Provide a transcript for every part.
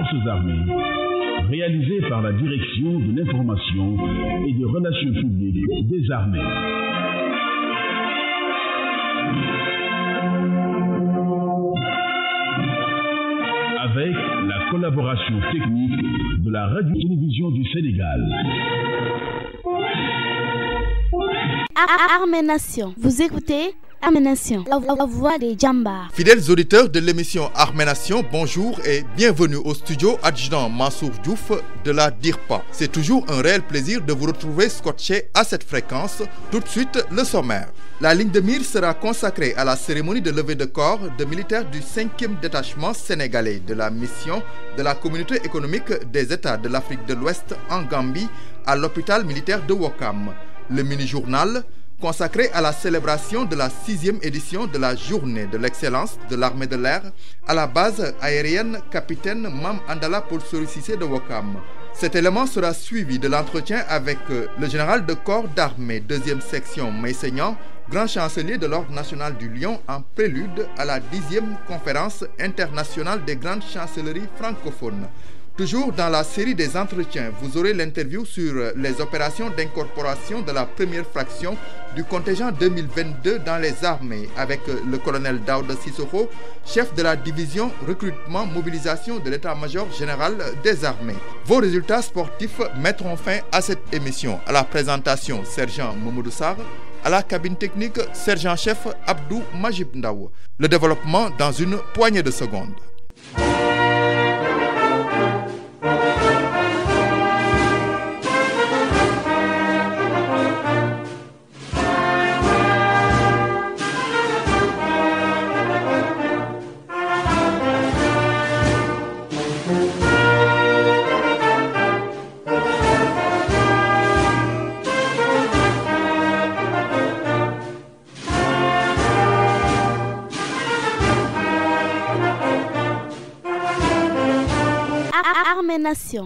forces armées, réalisé par la Direction de l'information et des relations publiques des armées. Avec la collaboration technique de la Radio-Télévision du Sénégal. Armée Nation, vous écoutez Armée Nation, la voix des Djambars. Fidèles auditeurs de l'émission Armée Nation, bonjour et bienvenue au studio adjudant Mansour Diouf de la DIRPA. C'est toujours un réel plaisir de vous retrouver scotché à cette fréquence. Tout de suite, le sommaire. La ligne de mire sera consacrée à la cérémonie de levée de corps de militaires du 5e détachement sénégalais de la mission de la Communauté économique des États de l'Afrique de l'Ouest en Gambie à l'hôpital militaire de Ouakam. Le mini-journal consacré à la célébration de la 6e édition de la Journée de l'excellence de l'armée de l'air à la base aérienne Capitaine Mam Andala Paul Sori Cissé de Ouakam. Cet élément sera suivi de l'entretien avec le général de corps d'armée 2e section Maïseignan, grand chancelier de l'Ordre national du Lion en prélude à la 10e conférence internationale des grandes chancelleries francophones. Toujours dans la série des entretiens, vous aurez l'interview sur les opérations d'incorporation de la première fraction du contingent 2022 dans les armées avec le colonel Daouda Sissoko, chef de la division recrutement mobilisation de l'état-major général des armées. Vos résultats sportifs mettront fin à cette émission. À la présentation, sergent Mamadou Sarr. À la cabine technique, sergent-chef Abdou Majib Ndaw. Le développement dans une poignée de secondes.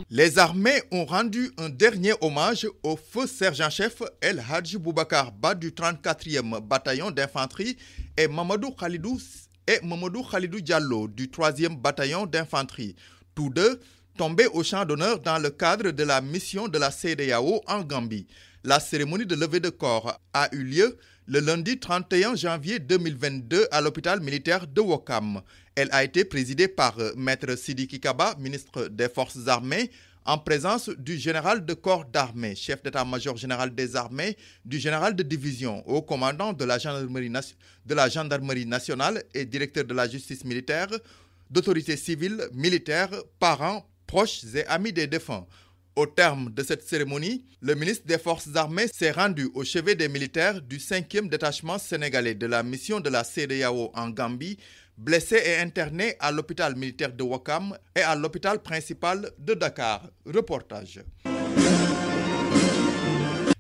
Les armées ont rendu un dernier hommage au feu sergent-chef El Hadji Boubacar Ba du 34e bataillon d'infanterie et Mamadou Khalidou Diallo du 3e bataillon d'infanterie. Tous deux tombés au champ d'honneur dans le cadre de la mission de la CEDEAO en Gambie. La cérémonie de levée de corps a eu lieu le lundi 31 janvier 2022 à l'hôpital militaire de Ouakam. Elle a été présidée par Maître Sidiki Kaba, ministre des Forces armées, en présence du général de corps d'armée, chef d'état-major général des armées, du général de division, haut commandant de la gendarmerie nationale et directeur de la justice militaire, d'autorités civiles, militaires, parents, proches et amis des défunts. Au terme de cette cérémonie, le ministre des Forces armées s'est rendu au chevet des militaires du 5e détachement sénégalais de la mission de la CEDEAO en Gambie, blessés et internés à l'hôpital militaire de Ouakam et à l'hôpital principal de Dakar. Reportage.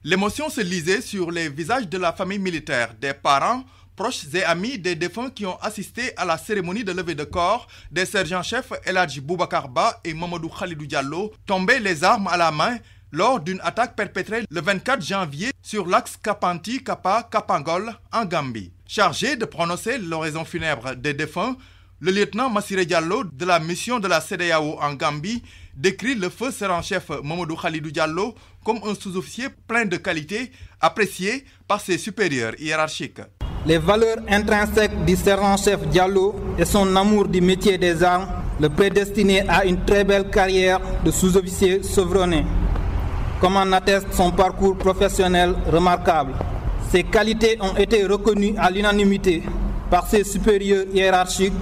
L'émotion se lisait sur les visages de la famille militaire, des parents, proches et amis des défunts qui ont assisté à la cérémonie de levée de corps des sergents-chefs El Hadji Boubacar Ba et Mamadou Khalidou Diallo, tombés les armes à la main lors d'une attaque perpétrée le 24 janvier sur l'axe Kapanti-Kapa-Kapangol en Gambie. Chargé de prononcer l'oraison funèbre des défunts, le lieutenant Massiré Diallo de la mission de la CEDEAO en Gambie décrit le feu sergent-chef Mamadou Khalidou Diallo comme un sous-officier plein de qualité, apprécié par ses supérieurs hiérarchiques. Les valeurs intrinsèques du sergent-chef Diallo et son amour du métier des armes le prédestinaient à une très belle carrière de sous-officier chevronné, comme en atteste son parcours professionnel remarquable. Ses qualités ont été reconnues à l'unanimité par ses supérieurs hiérarchiques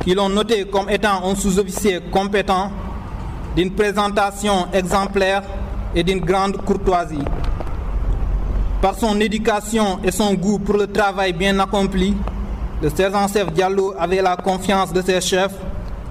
qui l'ont noté comme étant un sous-officier compétent, d'une présentation exemplaire et d'une grande courtoisie. Par son éducation et son goût pour le travail bien accompli, le sergent-chef Diallo avait la confiance de ses chefs,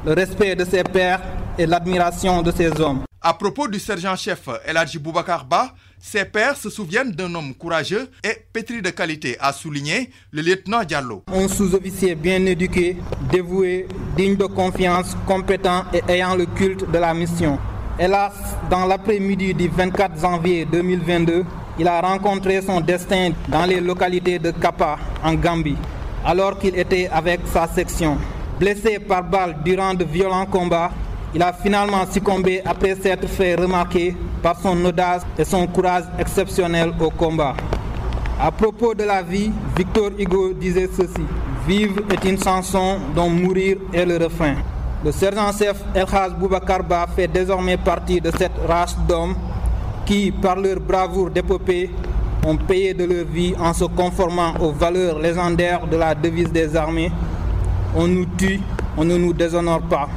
le respect de ses pairs et l'admiration de ses hommes. À propos du sergent-chef El Hadji Boubacar Ba, ses pairs se souviennent d'un homme courageux et pétri de qualité, a souligné le lieutenant Diallo. Un sous-officier bien éduqué, dévoué, digne de confiance, compétent et ayant le culte de la mission. Hélas, dans l'après-midi du 24 janvier 2022, il a rencontré son destin dans les localités de Kapa, en Gambie, alors qu'il était avec sa section. Blessé par balle durant de violents combats, Il a finalement succombé après s'être fait remarquer par son audace et son courage exceptionnel au combat. À propos de la vie, Victor Hugo disait ceci: vivre est une chanson dont mourir est le refrain. Le sergent-chef El Hadj Boubacar Ba fait désormais partie de cette race d'hommes qui, par leur bravoure d'épopée, ont payé de leur vie en se conformant aux valeurs légendaires de la devise des armées. On nous tue, on ne nous déshonore pas.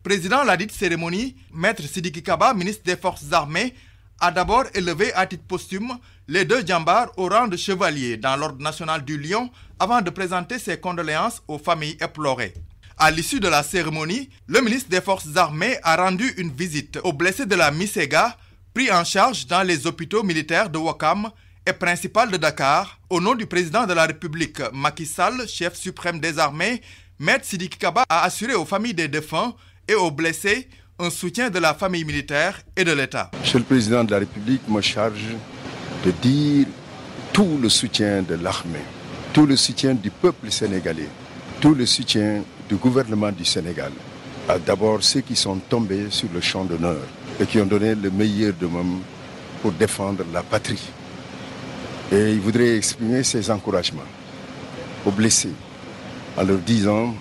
Président de la dite cérémonie, Maître Sidiki Kaba, ministre des Forces armées, a d'abord élevé à titre posthume les deux djambars au rang de chevalier dans l'Ordre national du Lion avant de présenter ses condoléances aux familles éplorées. À l'issue de la cérémonie, le ministre des Forces armées a rendu une visite aux blessés de la Misséga, pris en charge dans les hôpitaux militaires de Ouakam et principal de Dakar. Au nom du président de la République, Macky Sall, chef suprême des armées, Maître Sidiki Kaba a assuré aux familles des défunts et aux blessés un soutien de la famille militaire et de l'État. Monsieur le Président de la République me charge de dire tout le soutien de l'armée, tout le soutien du peuple sénégalais, tout le soutien du gouvernement du Sénégal. D'abord ceux qui sont tombés sur le champ d'honneur et qui ont donné le meilleur d'eux-mêmes pour défendre la patrie. Et il voudrait exprimer ses encouragements aux blessés en leur disant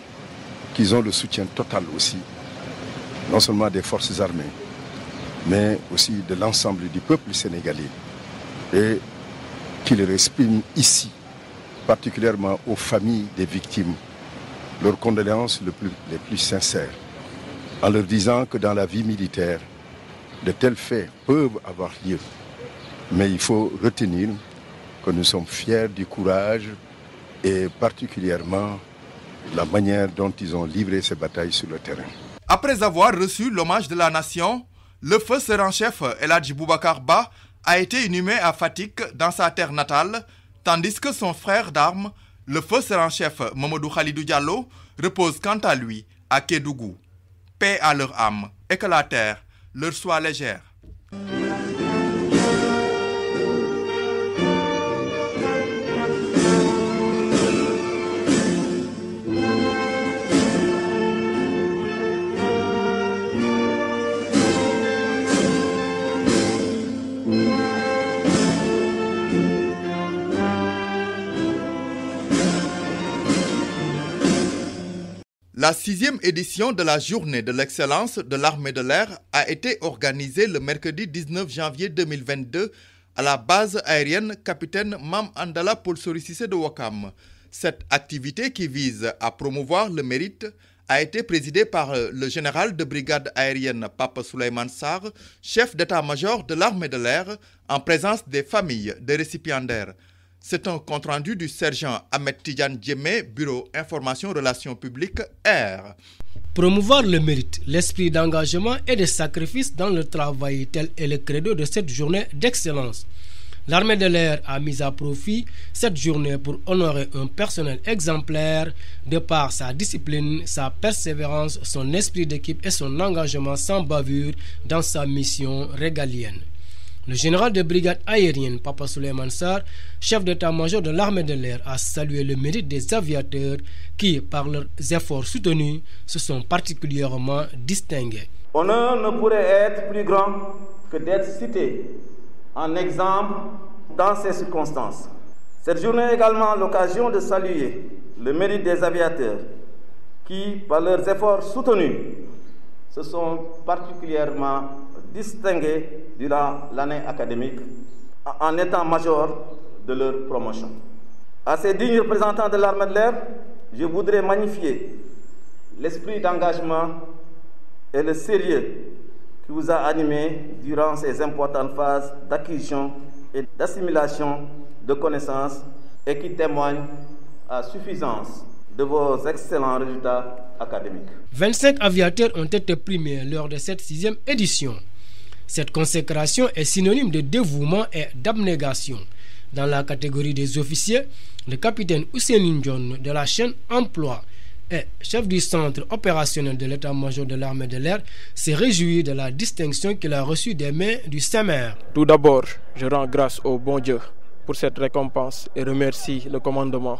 qu'ils ont le soutien total aussi, non seulement des forces armées, mais aussi de l'ensemble du peuple sénégalais, et qu'il leur exprime ici, particulièrement aux familles des victimes, leurs condoléances les plus sincères, en leur disant que dans la vie militaire, de tels faits peuvent avoir lieu, mais il faut retenir que nous sommes fiers du courage et particulièrement la manière dont ils ont livré ces batailles sur le terrain. Après avoir reçu l'hommage de la nation, le feu sergent-chef El Hadj Boubacar Ba a été inhumé à Fatick dans sa terre natale, tandis que son frère d'armes, le feu sergent-chef Mamadou Khalidou Diallo, repose quant à lui à Kédougou. Paix à leur âme et que la terre leur soit légère. La 6e édition de la Journée de l'excellence de l'armée de l'air a été organisée le mercredi 19 janvier 2022 à la base aérienne Capitaine Mam Andala Paul Sori Cissé de Ouakam. Cette activité qui vise à promouvoir le mérite a été présidée par le général de brigade aérienne Papa Souleymane Sarr, chef d'état-major de l'armée de l'air, en présence des familles des récipiendaires. C'est un compte-rendu du sergent Ahmed Tidiane Djemé, Bureau Information Relations Publiques Air. Promouvoir le mérite, l'esprit d'engagement et de sacrifice dans le travail, tel est le credo de cette journée d'excellence. L'armée de l'air a mis à profit cette journée pour honorer un personnel exemplaire de par sa discipline, sa persévérance, son esprit d'équipe et son engagement sans bavure dans sa mission régalienne. Le général de brigade aérienne Papa Souleymane Sarr, chef d'état-major de l'armée de l'air, a salué le mérite des aviateurs qui, par leurs efforts soutenus, se sont particulièrement distingués. Honneur ne pourrait être plus grand que d'être cité en exemple dans ces circonstances. Cette journée est également l'occasion de saluer le mérite des aviateurs qui, par leurs efforts soutenus, se sont particulièrement distingués durant l'année académique en état-major de leur promotion. À ces dignes représentants de l'armée de l'air, je voudrais magnifier l'esprit d'engagement et le sérieux qui vous a animé durant ces importantes phases d'acquisition et d'assimilation de connaissances et qui témoignent à suffisance de vos excellents résultats académiques. 25 aviateurs ont été primés lors de cette 6e édition. Cette consécration est synonyme de dévouement et d'abnégation. Dans la catégorie des officiers, le capitaine Ousseynou Ndione de la chaîne Emploi et chef du centre opérationnel de l'état-major de l'armée de l'air s'est réjoui de la distinction qu'il a reçue des mains du SEMER. Tout d'abord, je rends grâce au bon Dieu pour cette récompense et remercie le commandement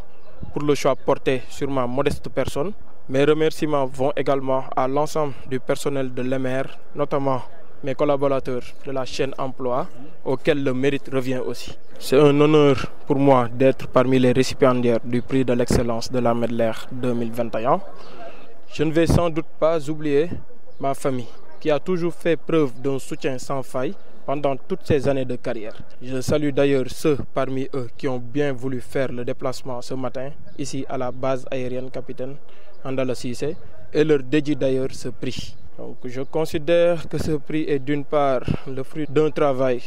pour le choix porté sur ma modeste personne Mes remerciements vont également à l'ensemble du personnel de l'EMER, notamment mes collaborateurs de la chaîne emploi, auxquels le mérite revient aussi. C'est un honneur pour moi d'être parmi les récipiendaires du prix de l'excellence de l'armée de l'air 2021. Je ne vais sans doute pas oublier ma famille, qui a toujours fait preuve d'un soutien sans faille pendant toutes ces années de carrière. Je salue d'ailleurs ceux parmi eux qui ont bien voulu faire le déplacement ce matin, ici à la base aérienne Capitaine Andala Cissé, et leur dédie d'ailleurs ce prix. Donc, je considère que ce prix est d'une part le fruit d'un travail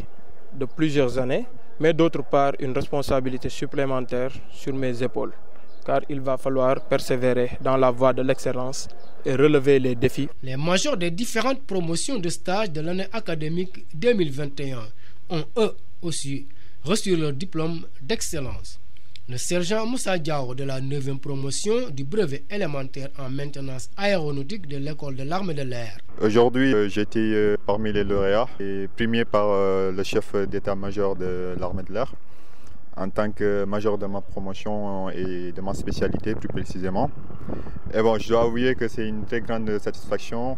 de plusieurs années, mais d'autre part une responsabilité supplémentaire sur mes épaules, car il va falloir persévérer dans la voie de l'excellence et relever les défis. Les majors des différentes promotions de stage de l'année académique 2021 ont eux aussi reçu leur diplôme d'excellence. Le sergent Moussa Diao de la 9e promotion du brevet élémentaire en maintenance aéronautique de l'école de l'armée de l'air. Aujourd'hui, j'ai été parmi les lauréats et primé par le chef d'état-major de l'armée de l'air en tant que major de ma promotion et de ma spécialité plus précisément. Et bon, je dois avouer que c'est une très grande satisfaction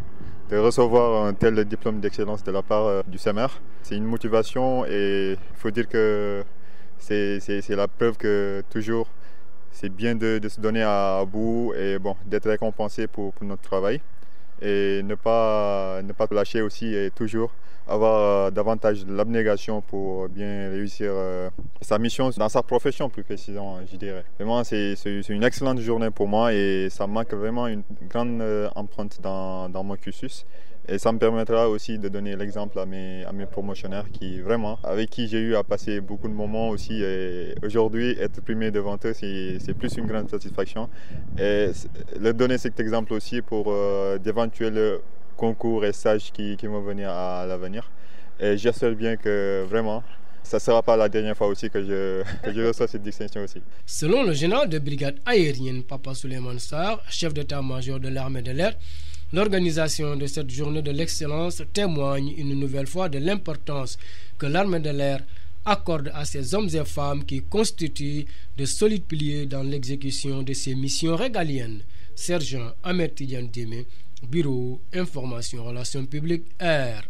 de recevoir un tel diplôme d'excellence de la part du CEMER. C'est une motivation et il faut dire que c'est la preuve que toujours c'est bien de se donner à bout et bon, d'être récompensé pour notre travail et ne pas lâcher aussi et toujours avoir davantage de l'abnégation pour bien réussir sa mission dans sa profession plus précisément, je dirais. Vraiment, c'est une excellente journée pour moi et ça marque vraiment une grande empreinte dans mon cursus. Et ça me permettra aussi de donner l'exemple à mes promotionnaires avec qui j'ai eu à passer beaucoup de moments aussi. Et aujourd'hui, être primé devant eux, c'est plus une grande satisfaction. Et leur donner cet exemple aussi pour d'éventuels concours et stages qui vont venir à l'avenir. Et j'espère bien que vraiment, ça ne sera pas la dernière fois aussi que je reçois cette distinction aussi. Selon le général de brigade aérienne Papa Souleymane Sarr, chef d'état-major de l'armée de l'air, l'organisation de cette journée de l'excellence témoigne une nouvelle fois de l'importance que l'armée de l'air accorde à ces hommes et femmes qui constituent de solides piliers dans l'exécution de ses missions régaliennes. Sergent Ahmed Tidiane Deme, Bureau Information Relations Publiques Air.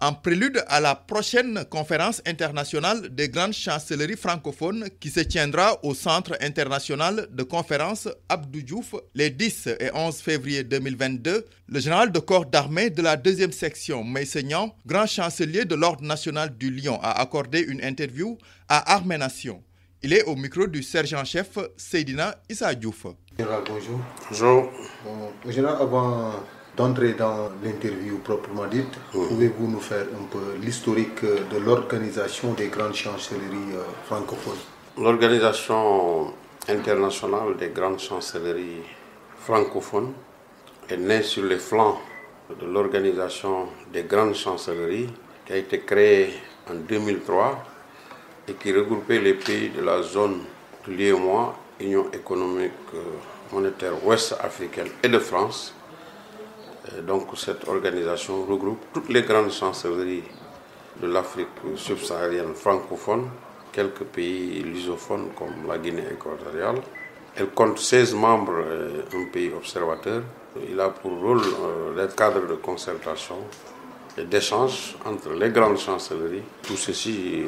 En prélude à la prochaine conférence internationale des grandes chancelleries francophones qui se tiendra au Centre international de conférences Abdou Diouf les 10 et 11 février 2022, le général de corps d'armée de la 2e section, Meïsegnan, grand chancelier de l'Ordre national du Lion, a accordé une interview à Armée Nation. Il est au micro du sergent-chef Seydina Issa Diouf. Général, bonjour. Bonjour. Général, avant d'entrer dans l'interview proprement dite, pouvez-vous nous faire un peu l'historique de l'organisation des grandes chancelleries francophones? L'organisation internationale des grandes chancelleries francophones est née sur les flancs de l'organisation des grandes chancelleries qui a été créée en 2003 et qui regroupait les pays de la zone de l'UEMOA, Union économique monétaire ouest africaine et de France. Et donc cette organisation regroupe toutes les grandes chancelleries de l'Afrique subsaharienne francophone, quelques pays lusophones comme la Guinée équatoriale. Elle compte 16 membres et un pays observateur. Il a pour rôle d'être cadre de concertation et d'échange entre les grandes chancelleries, tout ceci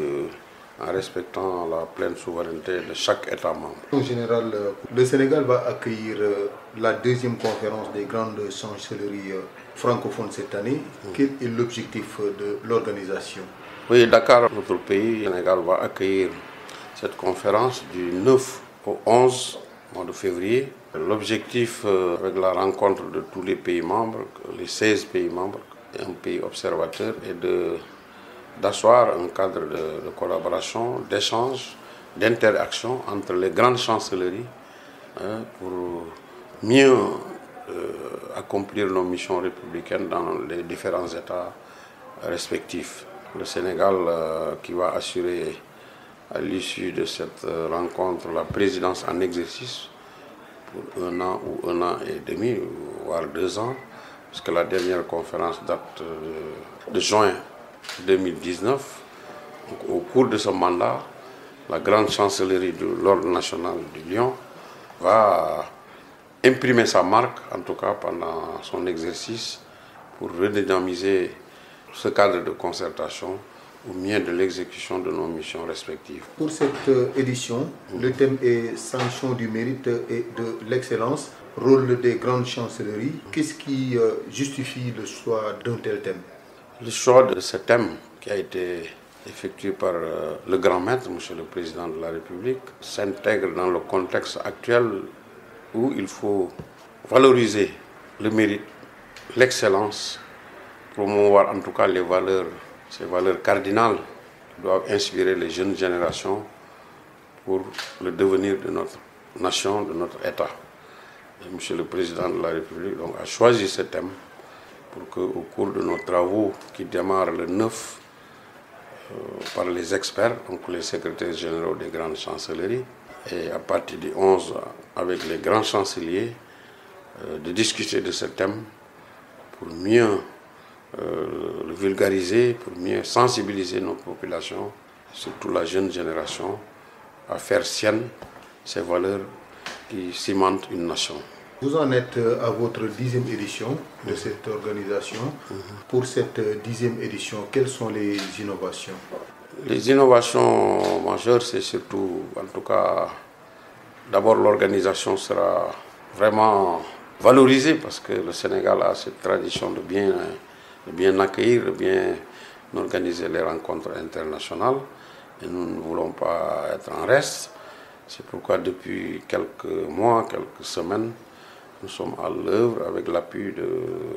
en respectant la pleine souveraineté de chaque État membre. En général, le Sénégal va accueillir la 2e conférence des grandes chancelleries francophones cette année. Quel est l'objectif de l'organisation? Oui, Dakar, notre pays, le Sénégal, va accueillir cette conférence du 9 au 11 mois de février. L'objectif avec la rencontre de tous les pays membres, les 16 pays membres et un pays observateur, est d'asseoir un cadre de collaboration, d'échange, d'interaction entre les grandes chancelleries pour mieux accomplir nos missions républicaines dans les différents États respectifs. Le Sénégal qui va assurer à l'issue de cette rencontre la présidence en exercice pour 1 an ou 1 an et demi, voire 2 ans, parce que la dernière conférence date de juin 2019. Donc, au cours de ce mandat, la grande chancellerie de l'Ordre national du Lion va imprimer sa marque, en tout cas pendant son exercice, pour redynamiser ce cadre de concertation au mieux de l'exécution de nos missions respectives. Pour cette édition, le thème est sanction du mérite et de l'excellence, rôle des grandes chancelleries. Qu'est-ce qui justifie le choix d'un tel thème? Le choix de ce thème qui a été effectué par le grand maître, Monsieur le Président de la République, s'intègre dans le contexte actuel où il faut valoriser le mérite, l'excellence, promouvoir en tout cas les valeurs, ces valeurs cardinales qui doivent inspirer les jeunes générations pour le devenir de notre nation, de notre État. Et Monsieur le Président de la République donc, a choisi ce thème pour qu'au cours de nos travaux qui démarrent le 9 par les experts, donc les secrétaires généraux des grandes chancelleries, et à partir du 11 avec les grands chanceliers, de discuter de ce thème pour mieux le vulgariser, pour mieux sensibiliser nos populations, surtout la jeune génération, à faire sienne ces valeurs qui cimentent une nation. Vous en êtes à votre 10e édition de cette organisation. Pour cette 10e édition, quelles sont les innovations? Les innovations majeures, c'est surtout, en tout cas, d'abord l'organisation sera vraiment valorisée parce que le Sénégal a cette tradition de bien accueillir, de bien organiser les rencontres internationales. Et nous ne voulons pas être en reste. C'est pourquoi depuis quelques mois, quelques semaines, nous sommes à l'œuvre avec l'appui de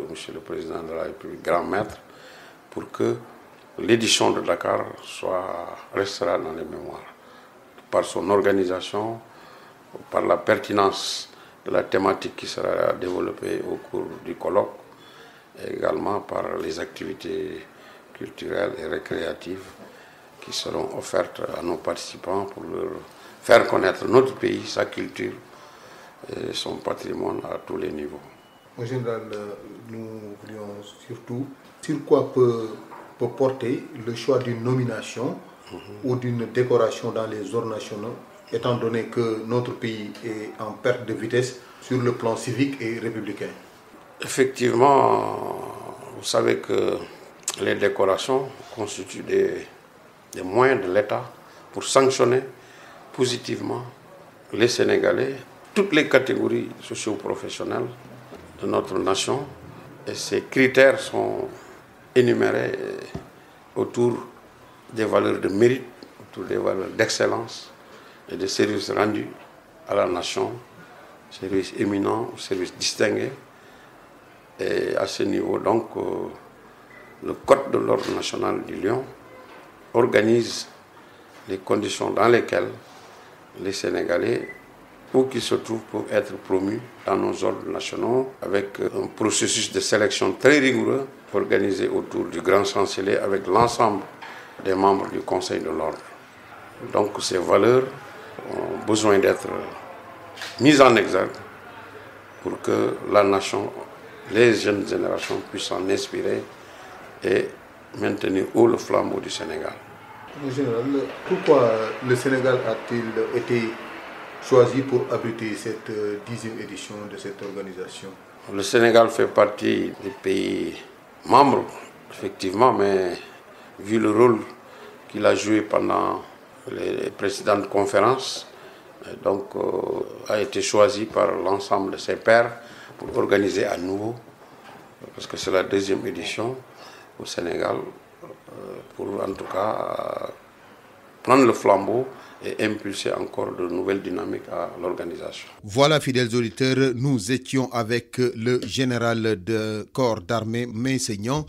M. le Président de la République, grand maître, pour que l'édition de Dakar restera dans les mémoires. Par son organisation, par la pertinence de la thématique qui sera développée au cours du colloque, et également par les activités culturelles et récréatives qui seront offertes à nos participants pour leur faire connaître notre pays, sa culture et son patrimoine à tous les niveaux. En général, nous voulions surtout sur quoi peut porter le choix d'une nomination ou d'une décoration dans les ordres nationaux, étant donné que notre pays est en perte de vitesse sur le plan civique et républicain. Effectivement, vous savez que les décorations constituent des moyens de l'État pour sanctionner positivement les Sénégalais, toutes les catégories socio-professionnelles de notre nation. Et ces critères sont énumérés autour des valeurs de mérite, autour des valeurs d'excellence et de services rendus à la nation, services éminents, services distingués. Et à ce niveau, donc, le Code de l'Ordre national du Lion organise les conditions dans lesquelles les Sénégalais, où qu'ils se trouvent, peuvent être promus dans nos ordres nationaux, avec un processus de sélection très rigoureux organisé autour du grand chancelier avec l'ensemble des membres du Conseil de l'Ordre. Donc ces valeurs ont besoin d'être mises en exergue pour que la nation, les jeunes générations puissent s'en inspirer et maintenir haut le flambeau du Sénégal. En général, pourquoi le Sénégal a-t-il été choisi pour abriter cette 10e édition de cette organisation? Le Sénégal fait partie des pays membres, effectivement, mais vu le rôle qu'il a joué pendant les précédentes conférences, donc a été choisi par l'ensemble de ses pairs pour organiser à nouveau, parce que c'est la 2e édition au Sénégal, pour en tout cas prendre le flambeau et impulser encore de nouvelles dynamiques à l'organisation. Voilà, fidèles auditeurs, nous étions avec le général de corps d'armée Messignan,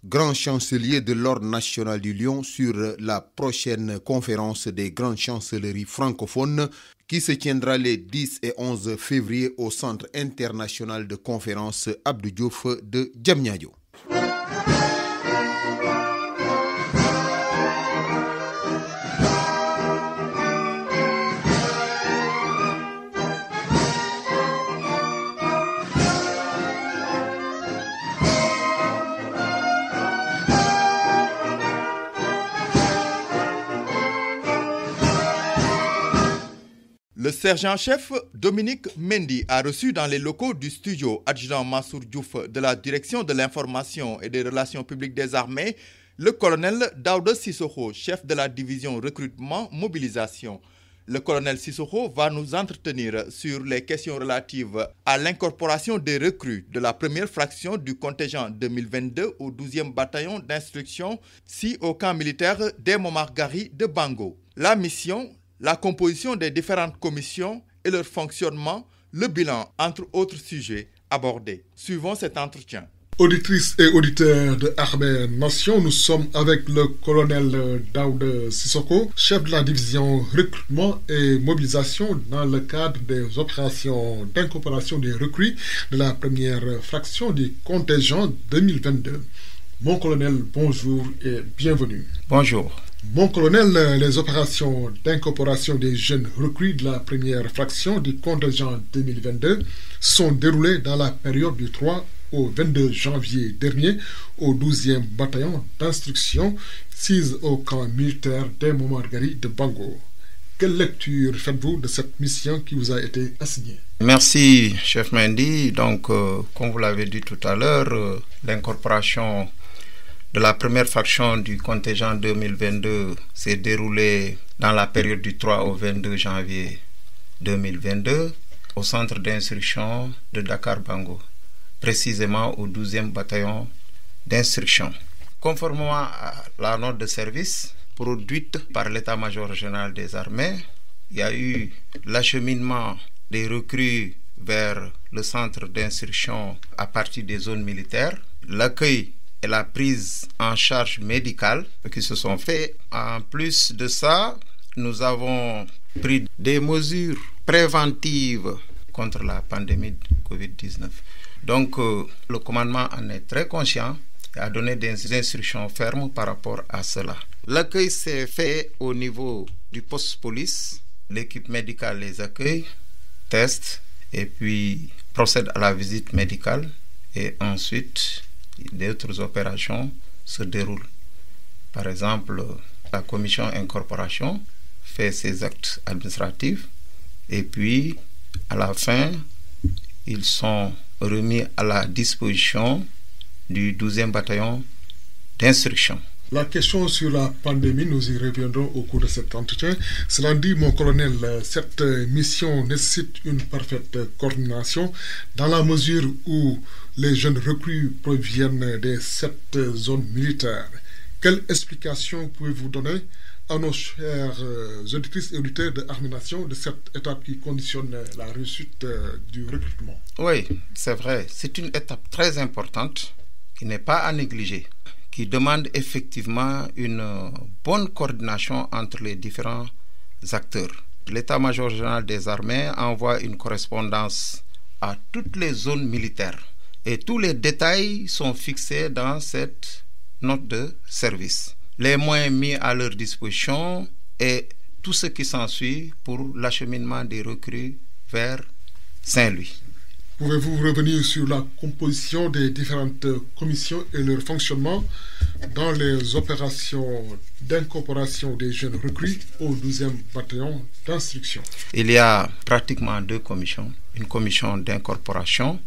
grand chancelier de l'Ordre national du Lion, sur la prochaine conférence des grandes chancelleries francophones qui se tiendra les 10 et 11 février au Centre international de conférence Abdou Diouf de Diamniadio. Le sergent-chef Dominique Mendy a reçu dans les locaux du studio adjudant Mansour Diouf de la direction de l'information et des relations publiques des armées le colonel Daouda Sissoko, chef de la division recrutement mobilisation. Le colonel Sissoko va nous entretenir sur les questions relatives à l'incorporation des recrues de la première fraction du contingent 2022 au 12e bataillon d'instruction si au camp militaire des Montmargari de Bango. La mission, la composition des différentes commissions et leur fonctionnement, le bilan, entre autres sujets abordés. Suivons cet entretien. Auditrices et auditeurs de Armée Nation, nous sommes avec le colonel Daouda Sissoko, chef de la division recrutement et mobilisation dans le cadre des opérations d'incorporation des recrues de la première fraction du contingent 2022. Mon colonel, bonjour et bienvenue. Bonjour. Mon colonel, les opérations d'incorporation des jeunes recrues de la première fraction du contingent 2022 sont déroulées dans la période du 3 au 22 janvier dernier au 12e bataillon d'instruction sise au camp militaire des Montmargari de Bango. Quelle lecture faites-vous de cette mission qui vous a été assignée? Merci, chef Mendy. Donc, comme vous l'avez dit tout à l'heure, l'incorporation de la première fraction du contingent 2022 s'est déroulée dans la période du 3 au 22 janvier 2022 au centre d'instruction de Dakar-Bango, précisément au 12e bataillon d'instruction. Conformément à la note de service produite par l'état-major général des armées, il y a eu l'acheminement des recrues vers le centre d'instruction à partir des zones militaires, l'accueil et la prise en charge médicale qui se sont faits. En plus de ça, nous avons pris des mesures préventives contre la pandémie de Covid-19. Donc, le commandement en est très conscient et a donné des instructions fermes par rapport à cela. L'accueil s'est fait au niveau du poste police. L'équipe médicale les accueille, teste et puis procède à la visite médicale. Et ensuite, d'autres opérations se déroulent. Par exemple, la commission incorporation fait ses actes administratifs et puis, à la fin, ils sont remis à la disposition du 12e bataillon d'instruction. La question sur la pandémie, nous y reviendrons au cours de cet entretien. Cela dit, mon colonel, cette mission nécessite une parfaite coordination dans la mesure où les jeunes recrues proviennent de cette zone militaire. Quelle explication pouvez-vous donner à nos chers auditrices et auditeurs de Armée Nation de cette étape qui conditionne la réussite du recrutement? Oui, c'est vrai. C'est une étape très importante qui n'est pas à négliger, qui demande effectivement une bonne coordination entre les différents acteurs. L'état-major général des armées envoie une correspondance à toutes les zones militaires et tous les détails sont fixés dans cette note de service. Les moyens mis à leur disposition et tout ce qui s'ensuit pour l'acheminement des recrues vers Saint-Louis. Pouvez-vous revenir sur la composition des différentes commissions et leur fonctionnement dans les opérations d'incorporation des jeunes recrues au 12e bataillon d'instruction? Il y a pratiquement deux commissions, une commission d'incorporation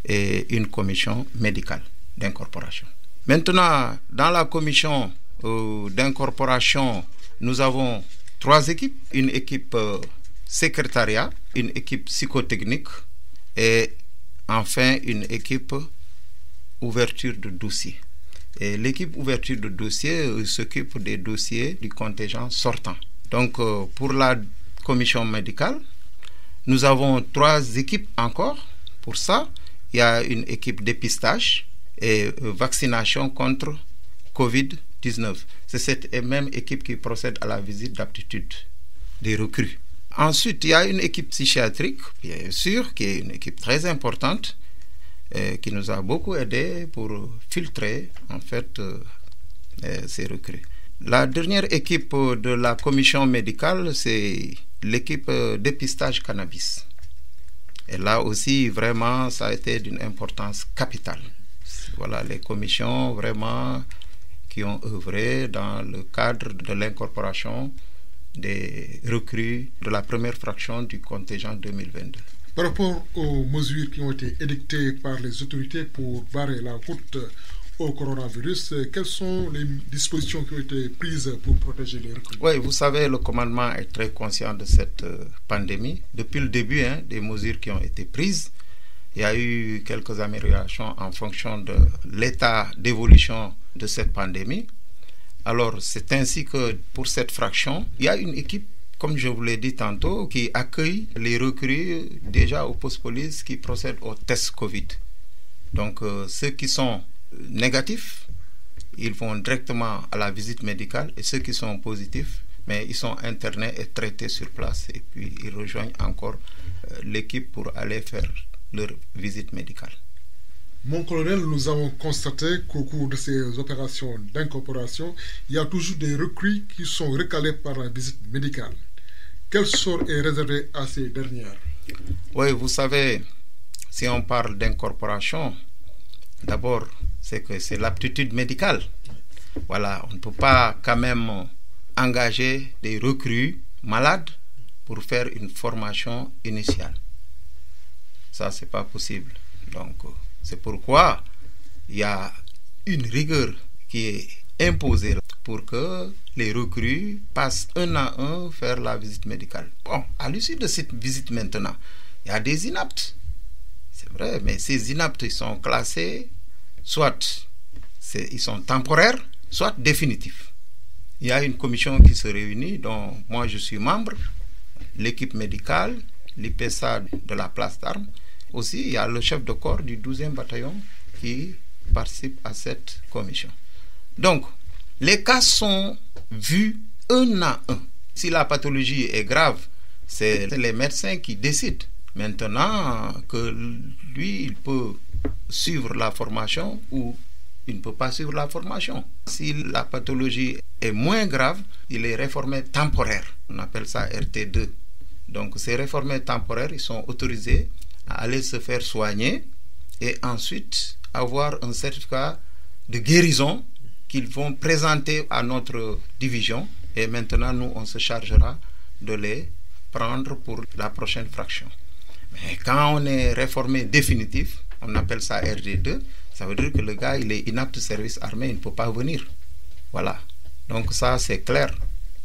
et une commission médicale d'incorporation. Maintenant, dans la commission d'incorporation, nous avons 3 équipes, une équipe secrétariat, une équipe psychotechnique et enfin une équipe ouverture de dossier. Et l'équipe ouverture de dossier s'occupe des dossiers du contingent sortant. Donc pour la commission médicale, nous avons 3 équipes encore. Pour ça, il y a une équipe dépistage et vaccination contre Covid-19. C'est cette même équipe qui procède à la visite d'aptitude des recrues. Ensuite, il y a une équipe psychiatrique, bien sûr, qui est une équipe très importante, qui nous a beaucoup aidé pour filtrer, en fait, ces recrues. La dernière équipe de la commission médicale, c'est l'équipe dépistage cannabis. Et là aussi, vraiment, ça a été d'une importance capitale. Voilà, les commissions, vraiment, qui ont œuvré dans le cadre de l'incorporation des recrues de la première fraction du contingent 2022. Par rapport aux mesures qui ont été édictées par les autorités pour barrer la route au coronavirus, quelles sont les dispositions qui ont été prises pour protéger les recrues? Oui, vous savez, le commandement est très conscient de cette pandémie. Depuis le début, des mesures qui ont été prises, il y a eu quelques améliorations en fonction de l'état d'évolution de cette pandémie. Alors, c'est ainsi que pour cette fraction, il y a une équipe, comme je vous l'ai dit tantôt, qui accueille les recrues déjà au poste police qui procèdent au test Covid. Donc, ceux qui sont négatifs, ils vont directement à la visite médicale, et ceux qui sont positifs, mais ils sont internés et traités sur place, et puis ils rejoignent encore l'équipe pour aller faire leur visite médicale. Mon colonel, nous avons constaté qu'au cours de ces opérations d'incorporation, il y a toujours des recrues qui sont recalées par la visite médicale. Quel sort est réservé à ces dernières? Oui, vous savez, si on parle d'incorporation, d'abord, c'est que c'est l'aptitude médicale. Voilà, on ne peut pas quand même engager des recrues malades pour faire une formation initiale. Ça, c'est pas possible. Donc, c'est pourquoi il y a une rigueur qui est imposée pour que les recrues passent un à un faire la visite médicale. Bon, à l'issue de cette visite maintenant, il y a des inaptes. C'est vrai, mais ces inaptes, ils sont classés, soit ils sont temporaires, soit définitifs. Il y a une commission qui se réunit, dont moi je suis membre, l'équipe médicale, l'IPSA de la place d'armes. Aussi, il y a le chef de corps du 12e bataillon qui participe à cette commission. Donc, les cas sont vus un à un. Si la pathologie est grave, c'est les médecins qui décident. Maintenant, que lui, il peut suivre la formation ou il ne peut pas suivre la formation. Si la pathologie est moins grave, il est réformé temporaire. On appelle ça RT2. Donc, ces réformés temporaires, ils sont autorisés à aller se faire soigner et ensuite avoir un certificat de guérison qu'ils vont présenter à notre division, et maintenant nous on se chargera de les prendre pour la prochaine fraction. Mais quand on est réformé définitif, on appelle ça RD2, ça veut dire que le gars il est inapte de service armé, il ne peut pas venir. Voilà, donc ça c'est clair,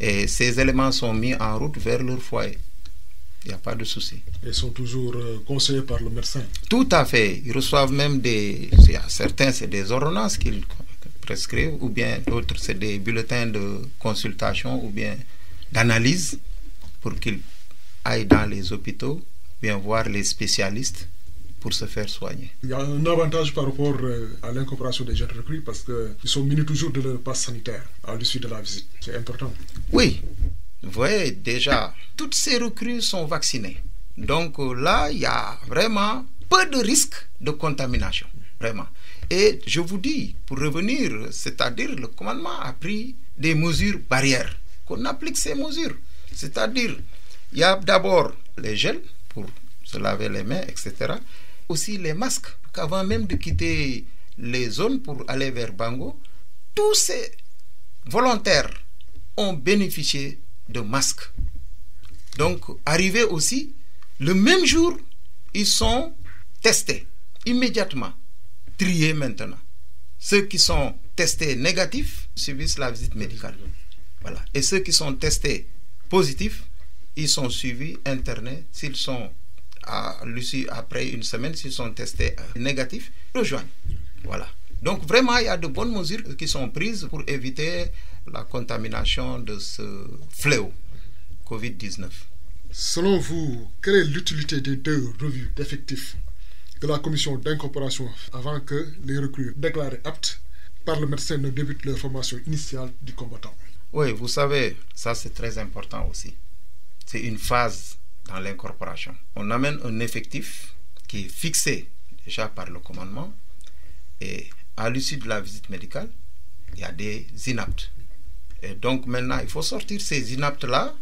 et ces éléments sont mis en route vers leur foyer. Il n'y a pas de souci. Ils sont toujours conseillés par le médecin? Tout à fait. Ils reçoivent même certains, c'est des ordonnances qu'ils prescrivent, ou bien d'autres, c'est des bulletins de consultation ou bien d'analyse pour qu'ils aillent dans les hôpitaux, bien voir les spécialistes pour se faire soigner. Il y a un avantage par rapport à l'incorporation des jeunes recrues parce qu'ils sont munis toujours de leur passe sanitaire à l'issue de la visite. C'est important. Oui. Vous voyez, déjà, toutes ces recrues sont vaccinées. Donc là, il y a vraiment peu de risques de contamination. Vraiment. Et je vous dis, pour revenir, c'est-à-dire le commandement a pris des mesures barrières. Qu'on applique ces mesures. C'est-à-dire, il y a d'abord les gels pour se laver les mains, etc. Aussi les masques. Qu'avant même de quitter les zones pour aller vers Bango, tous ces volontaires ont bénéficié de masques. Donc, arrivé aussi, le même jour, ils sont testés immédiatement, triés maintenant. Ceux qui sont testés négatifs subissent la visite médicale. Voilà. Et ceux qui sont testés positifs, ils sont suivis, internés. S'ils sont à l'issue, après une semaine, s'ils sont testés négatifs, ils rejoignent. Voilà. Donc, vraiment, il y a de bonnes mesures qui sont prises pour éviter la contamination de ce fléau Covid-19. Selon vous, quelle est l'utilité des 2 revues d'effectifs de la commission d'incorporation avant que les recrues déclarées aptes par le médecin ne débutent leur formation initiale du combattant? Oui, vous savez, ça c'est très important aussi. C'est une phase dans l'incorporation. On amène un effectif qui est fixé déjà par le commandement et à l'issue de la visite médicale, il y a des inaptes. Et donc maintenant, il faut sortir ces inaptes-là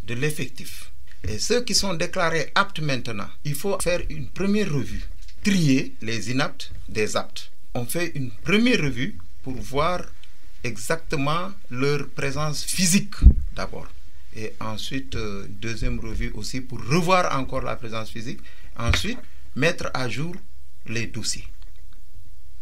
de l'effectif. Et ceux qui sont déclarés aptes maintenant, il faut faire une première revue, trier les inaptes des aptes. On fait une première revue pour voir exactement leur présence physique d'abord. Et ensuite, deuxième revue aussi pour revoir encore la présence physique. Ensuite, mettre à jour les dossiers.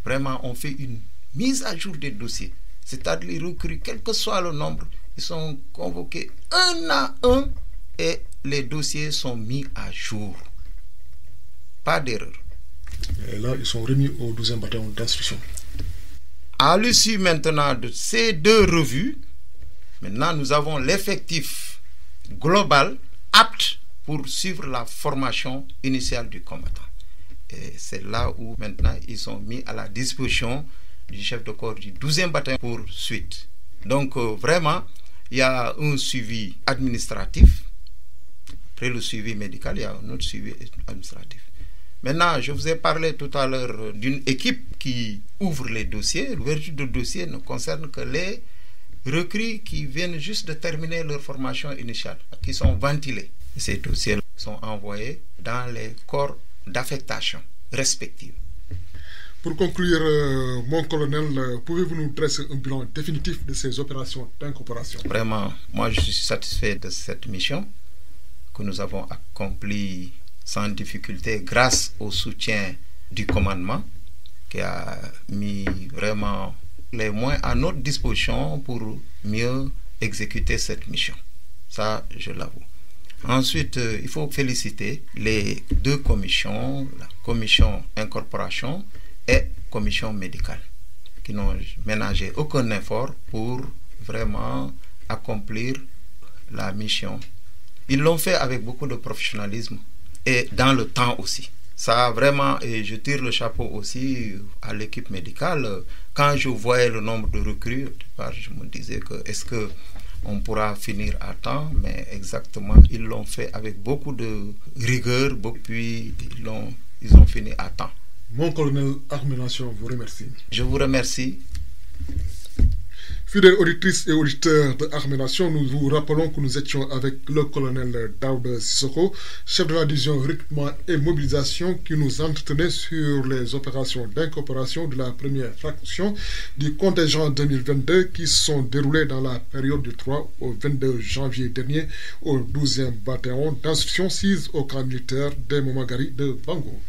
Vraiment, on fait une mise à jour des dossiers. C'est-à-dire les recrues, quel que soit le nombre, ils sont convoqués un à un et les dossiers sont mis à jour. Pas d'erreur. Et là, ils sont remis au 12e bataillon d'instruction. À l'issue maintenant de ces deux revues, maintenant nous avons l'effectif global apte pour suivre la formation initiale du combattant. Et c'est là où maintenant ils sont mis à la disposition du chef de corps du 12e bataillon pour suite. Donc vraiment, il y a un suivi administratif. Après le suivi médical, il y a un autre suivi administratif. Maintenant, je vous ai parlé tout à l'heure d'une équipe qui ouvre les dossiers. L'ouverture de dossiers ne concerne que les recrues qui viennent juste de terminer leur formation initiale, qui sont ventilés. Ces dossiers sont envoyés dans les corps d'affectation respectifs. Pour conclure, mon colonel, pouvez-vous nous dresser un bilan définitif de ces opérations d'incorporation? Vraiment, moi je suis satisfait de cette mission que nous avons accomplie sans difficulté grâce au soutien du commandement qui a mis vraiment les moyens à notre disposition pour mieux exécuter cette mission. Ça, je l'avoue. Ensuite, il faut féliciter les deux commissions, la commission incorporation et commission médicale, qui n'ont ménagé aucun effort pour vraiment accomplir la mission. Ils l'ont fait avec beaucoup de professionnalisme et dans le temps aussi. Ça vraiment, et je tire le chapeau aussi à l'équipe médicale. Quand je voyais le nombre de recrues, je me disais que est-ce qu'on pourra finir à temps, mais exactement, ils l'ont fait avec beaucoup de rigueur, puis ils ont fini à temps. Mon colonel Armée Nation vous remercie. Je vous remercie. Fidèles auditrices et auditeurs de Armée Nation, nous vous rappelons que nous étions avec le colonel Daouda Sissoko, chef de la division recrutement et mobilisation, qui nous entretenait sur les opérations d'incorporation de la première fraction du contingent 2022 qui se sont déroulées dans la période du 3 au 22 janvier dernier au 12e bataillon d'instruction 6 au camp militaire des Momagari de Bango.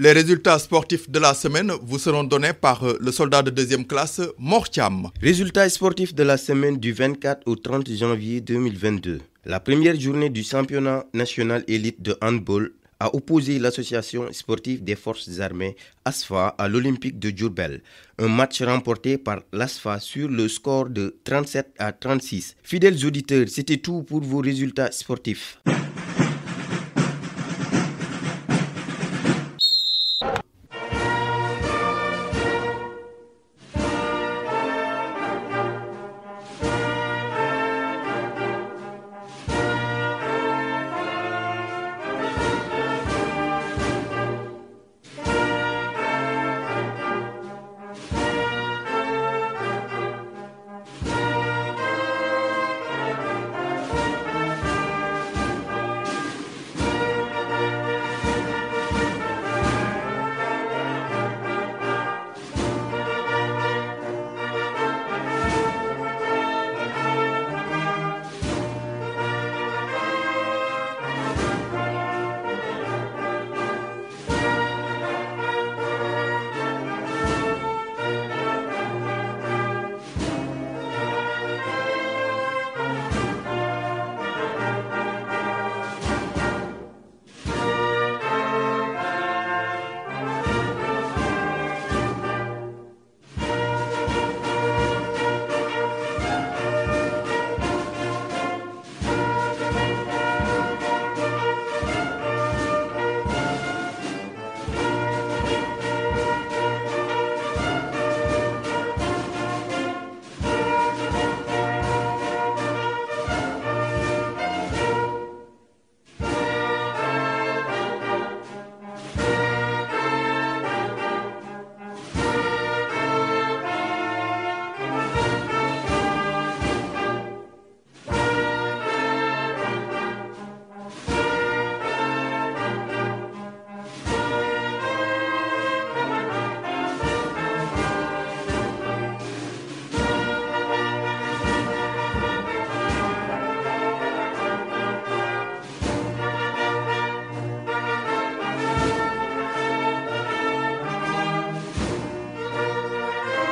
Les résultats sportifs de la semaine vous seront donnés par le soldat de deuxième classe, Mortiam. Résultats sportifs de la semaine du 24 au 30 janvier 2022. La première journée du championnat national élite de handball a opposé l'association sportive des forces armées ASFA à l'Olympique de Diourbel. Un match remporté par l'ASFA sur le score de 37-36. Fidèles auditeurs, c'était tout pour vos résultats sportifs.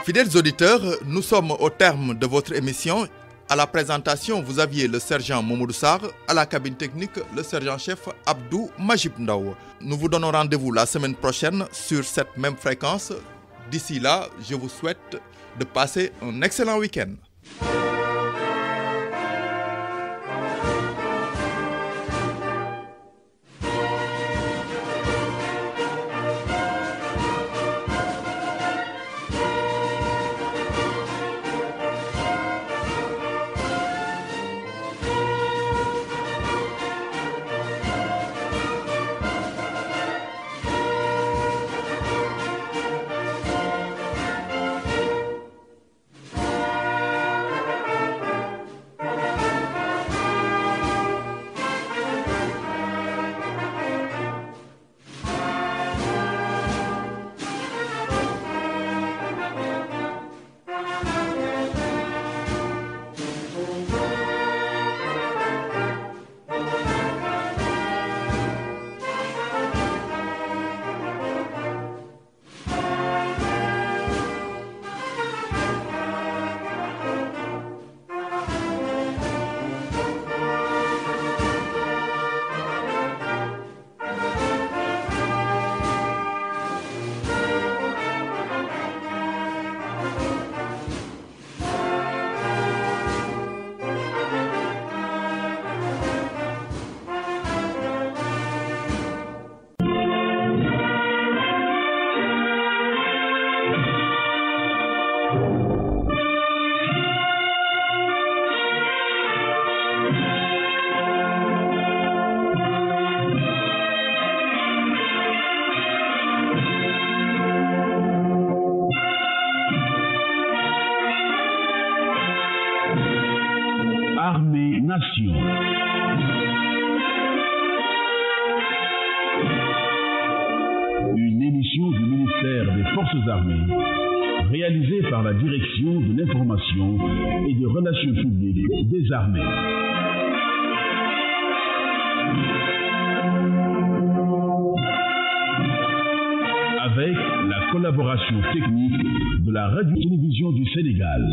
Fidèles auditeurs, nous sommes au terme de votre émission. À la présentation, vous aviez le sergent Momodou Sarr, à la cabine technique, le sergent-chef Abdou Majib Ndaw. Nous vous donnons rendez-vous la semaine prochaine sur cette même fréquence. D'ici là, je vous souhaite de passer un excellent week-end. Armée-Nation. Une émission du ministère des Forces armées, réalisée par la Direction de l'information et des relations publiques des armées. Avec la collaboration technique de la Radio-Télévision du Sénégal.